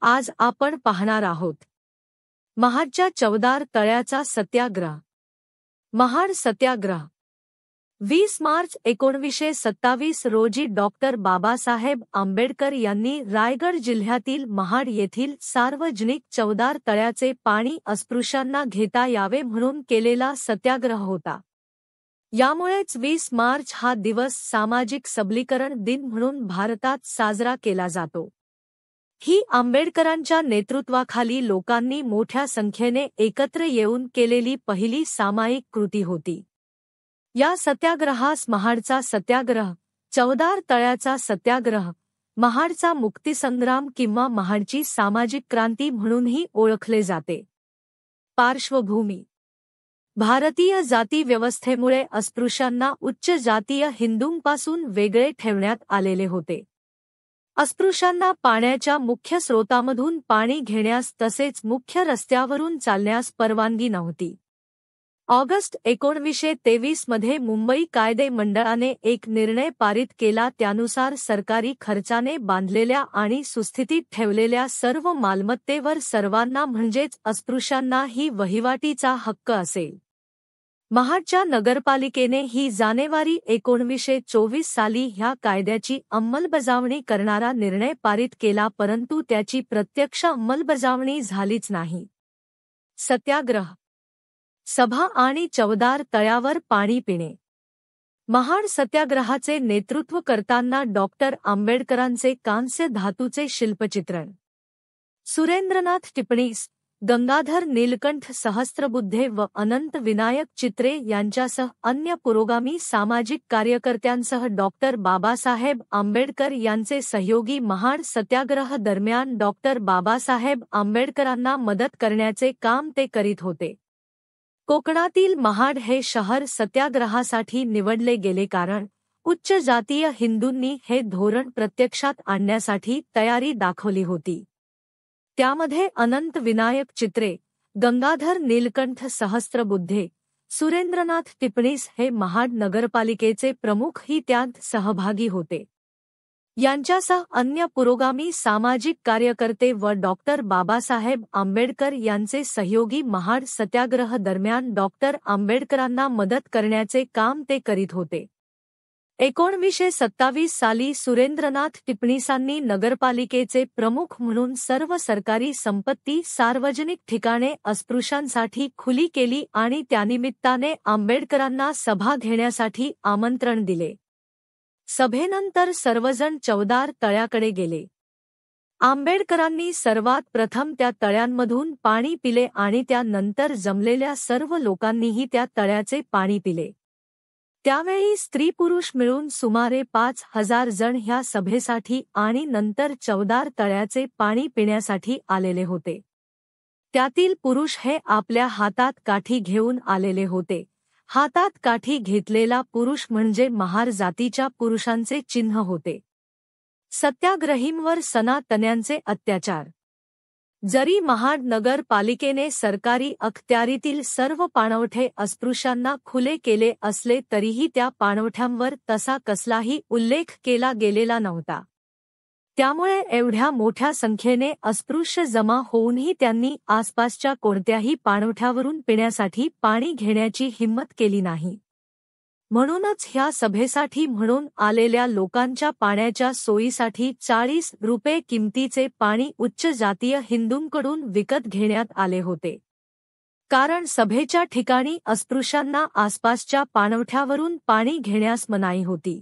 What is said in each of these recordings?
आज आपण पाहणार आहोत महाडच्या चवदार तळ्याचा सत्याग्रह. महाड सत्याग्रह 20 मार्च 1927 रोजी डॉक्टर बाबासाहेब आंबेडकर यांनी रायगड जिल्ह्यातील महाड येथील सार्वजनिक चवदार तळ्याचे पाणी अस्पृश्यांना घेता यावे म्हणून केलेला सत्याग्रह होता. यामुळेच 20 मार्च हा दिवस सामाजिक सबलीकरण दिन म्हणून भारतात साजरा केला जातो. ही आंबेडकरांच्या नेतृत्वाखाली लोकांनी मोठ्या संख्येने एकत्र येऊन केलेली पहिली सामायिक कृती होती. या सत्याग्रहास महाडचा सत्याग्रह, चवदार तळ्याचा सत्याग्रह, महाडचा मुक्तीसंग्राम किंवा महाडची सामाजिक क्रांती म्हणूनही ओळखले जाते. पार्श्वभूमी: भारतीय जाती व्यवस्थेमुळे अस्पृश्यांना उच्च जातीय हिंदूंपासून वेगळे ठेवण्यात आलेले होते. अस्पृश्यांना पाण्याच्या मुख्य स्रोतामधून पाणी घेण्यास तसेच मुख्य रस्त्यावरून चालण्यास परवानगी नव्हती. ऑगस्ट 1923 मध्ये मुंबई कायदे मंडळाने एक निर्णय पारित केला. त्यानुसार सरकारी खर्चाने बांधलेल्या आणि सुस्थितीत ठेवलेल्या सर्व मालमत्तेवर सर्वांना म्हणजेच अस्पृश्यांनाही वहिवाटीचा हक्क असेल. महाडच्या नगरपालिकेने ही जानेवारी 1924 साली ह्या कायद्याची अंमलबजावणी करणारा निर्णय पारित केला, परंतु त्याची प्रत्यक्ष अंमलबजावणी झालीच नाही. सत्याग्रह, सभा आणि चवदार तळ्यावर पाणी पिणे. महाड सत्याग्रहाचे नेतृत्व करताना डॉक्टर आंबेडकरांचे कांस्य धातूचे शिल्पचित्रण, सुरेंद्रनाथ टिपणीस, गंगाधर नीलकंठ सहस्त्रबुद्धे व अनंत विनायक चित्रे यांच्यासह अन्य पुरोगामी सामाजिक कार्यकर्त्यांसह डॉक्टर बाबासाहेब आंबेडकर यांचे सहयोगी महाड सत्याग्रह दरम्यान डॉक्टर बाबासाहेब आंबेडकरांना मदत करण्याचे काम ते करीत होते. कोकणातील महाड हे शहर सत्याग्रहासाठी निवडले गेले कारण उच्च जातीय हिंदूंनी हे धोरण प्रत्यक्षात आणण्यासाठी तयारी दाखवली होती. त्यामध्ये अनंत विनायक चित्रे, गंगाधर नीलकंठ सहस्त्रबुद्धे, सुरेंद्रनाथ टिपणीस हे महाड नगरपालिकेचे प्रमुखही त्यात सहभागी होते. यांच्यासह अन्य पुरोगामी सामाजिक कार्यकर्ते व डॉक्टर बाबासाहेब आंबेडकर यांचे सहयोगी महाड सत्याग्रह दरम्यान डॉक्टर आंबेडकरांना मदत करण्याचे काम ते करीत होते. 1927 साली सुरेंद्रनाथ टिपणीसांनी नगरपालिकेचे प्रमुख म्हणून सर्व सरकारी संपत्ती सार्वजनिक ठिकाणे अस्पृश्यांसाठी खुली केली आणि त्यानिमित्ताने आंबेडकरांना सभा घेण्यासाठी आमंत्रण दिले. सभेनंतर सर्वजण चवदार तळ्याकडे गेले. आंबेडकरांनी सर्वात प्रथम त्या तळ्यांमधून पाणी पिले आणि त्यानंतर जमलेल्या सर्व लोकांनीही त्या तळ्याचे पाणी पिले. त्यावेळी स्त्री-पुरुष मिळून सुमारे 5000 जण ह्या सभेसाठी आणि नंतर चवदार तळ्याचे पाणी पिण्यासाठी आलेले होते. त्यातील पुरुष हे आपल्या हातात काठी घेऊन आलेले होते. हातात काठी घेतलेला पुरुष म्हणजे महार जातीच्या पुरुषांचे चिन्ह होते. सत्याग्रहींवर सनातन्यांचे अत्याचार. जरी महाड नगर पालिकेने सरकारी अखत्यारीतील सर्व पाणवठे अस्पृश्यांना खुले केले असले तरीही त्या पाणवठ्यांवर तसा कसलाही उल्लेख केला गेलेला नव्हता. त्यामुळे एवढ्या मोठ्या संख्येने अस्पृश्य जमा होऊनही त्यांनी आसपासच्या कोणत्याही पाणवठ्यावरून पिण्यासाठी पाणी घेण्याची हिंमत केली नाही. म्हणूनच ह्या सभेसाठी म्हणून आलेल्या लोकांच्या पाण्याच्या सोयीसाठी 40 रुपये किमतीचे पाणी उच्च जातीय हिंदूंकडून विकत घेण्यात आले होते. कारण सभेच्या ठिकाणी अस्पृश्यांना आसपासच्या पाणवठ्यावरून पाणी घेण्यास मनाई होती.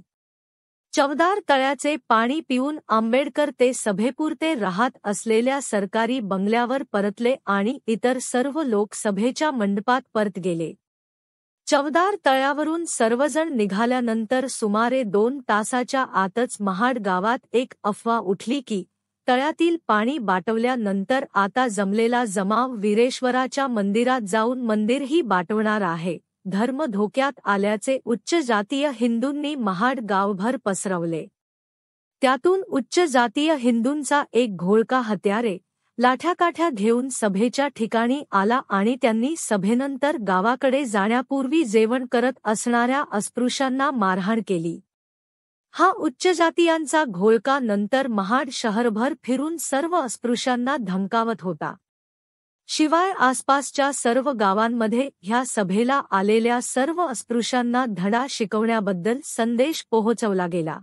चवदार तळ्याचे पाणी पिऊन आंबेडकर ते सभेपुरते राहत असलेल्या सरकारी बंगल्यावर परतले आणि इतर सर्व लोक सभेच्या मंडपात परत गेले. चवदार तळ्यावरून सर्वजण निघाल्यानंतर सुमारे 2 तासाच्या आतच महाड गावात एक अफवा उठली की तळ्यातील पाणी बाटवल्यानंतर आता जमलेला जमाव वीरेश्वराच्या मंदिरात जाऊन मंदिरही बाटवणार आहे. धर्म धोक्यात आल्याचे उच्च जातीय हिंदूंनी महाड गावभर पसरवले. त्यातून उच्च जातीय हिंदूंचा एक घोळका हत्यारे, लाठ्याकाठ्या घेऊन सभेच्या ठिकाणी आला आणि त्यांनी सभेनंतर गावाकडे जाण्यापूर्वी जेवण करत असणाऱ्या अस्पृश्यांना मारहाण केली. हा उच्च जातीयांचा घोळका नंतर महाड शहरभर फिरून सर्व अस्पृश्यांना धमकावत होता. शिवाय आसपासच्या सर्व गावांमध्ये ह्या सभेला आलेल्या सर्व अस्पृश्यांना धडा शिकवण्याबद्दल संदेश पोहोचवला गेला.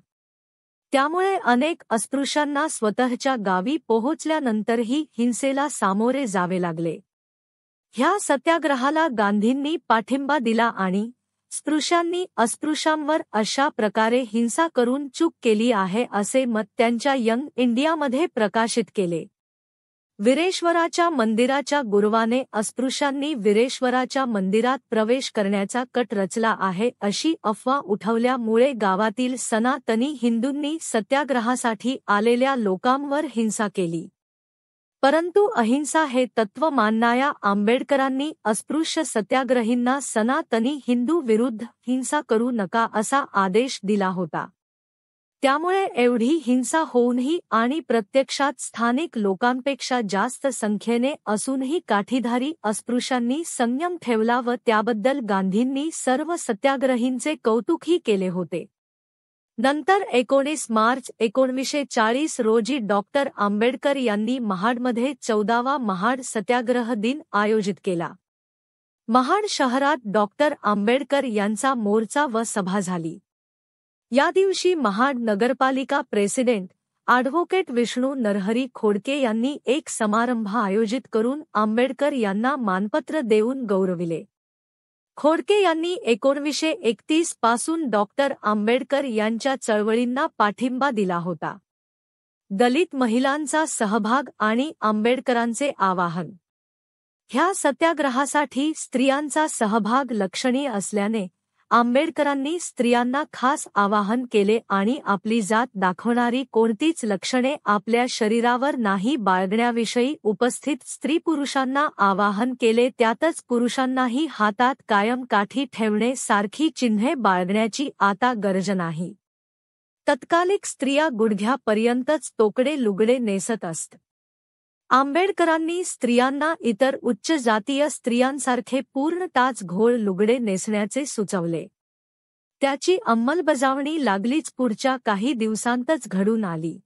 त्यामुळे अनेक अस्पृश्यांना स्वतःच्या गावी पोहोचल्यानंतरही हिंसेला सामोरे जावे लागले. ह्या सत्याग्रहाला गांधींनी पाठिंबा दिला आणि स्पृश्यांनी अस्पृश्यांवर अशा प्रकारे हिंसा करून चूक केली आहे असे मत त्यांच्या यंग इंडियामध्ये प्रकाशित केले. वीरेश्वराच्या मंदिराच्या गुरवाने अस्पृश्यांनी वीरेश्वराच्या मंदिरात प्रवेश करण्याचा कट रचला आहे अशी अफवा उठवल्यामुळे गावातील सनातनी हिंदूंनी सत्याग्रहासाठी आलेल्या लोकांवर हिंसा केली. परंतु अहिंसा हे तत्त्व मानणाऱ्या आंबेडकरांनी अस्पृश्य सत्याग्रहींना सनातनी हिंदू विरुद्ध हिंसा करू नका असा आदेश दिला होता. त्यामुळे एवढी हिंसा होऊनही आणि प्रत्यक्षात स्थानिक लोकांपेक्षा जास्त संख्येने असूनही काठीधारी अस्पृश्यांनी संयम ठेवला व त्याबद्दल गांधींनी सर्व सत्याग्रहींचे कौतुकही केले होते. नंतर 19 मार्च 1940 रोजी डॉक्टर आंबेडकर यांनी महाडमध्ये 14वा महाड सत्याग्रह दिन आयोजित केला. महाड शहरात डॉक्टर आंबेडकर यांचा मोर्चा व सभा झाली. या दिवशी महाड नगरपालिका प्रेसिडेंट ॲडव्होकेट विष्णू नरहरी खोडके यांनी एक समारंभ आयोजित करून आंबेडकर यांना मानपत्र देऊन गौरविले. खोडके यांनी 1931 पासून डॉक्टर आंबेडकर यांच्या चळवळींना पाठिंबा दिला होता. दलित महिलांचा सहभाग आणि आंबेडकरांचे आवाहन. ह्या सत्याग्रहासाठी स्त्रियांचा सहभाग लक्षणीय असल्याने आंबेडकरांनी स्त्रियांना खास आवाहन केले आणि आपली जात दाखवणारी कोणतीच लक्षणे आपल्या शरीरावर नाही बाळगण्याविषयी उपस्थित स्त्री पुरुषांना आवाहन केले. त्यातच पुरुषांनाही हातात कायम काठी ठेवणे सारखी चिन्हे बाळगण्याची आता गरज नाही. तत्कालिक स्त्रिया गुडघ्यापर्यंतच तोकडे लुगडे नेसत असत. आंबेडकरांनी स्त्रियांना इतर उच्च जातीय स्त्रियांसारखे पूर्ण टाच घोळ लुगडे नेसण्याचे सुचवले. त्याची अंमलबजावणी लागलीच पुढच्या काही दिवसांतच घडून आली.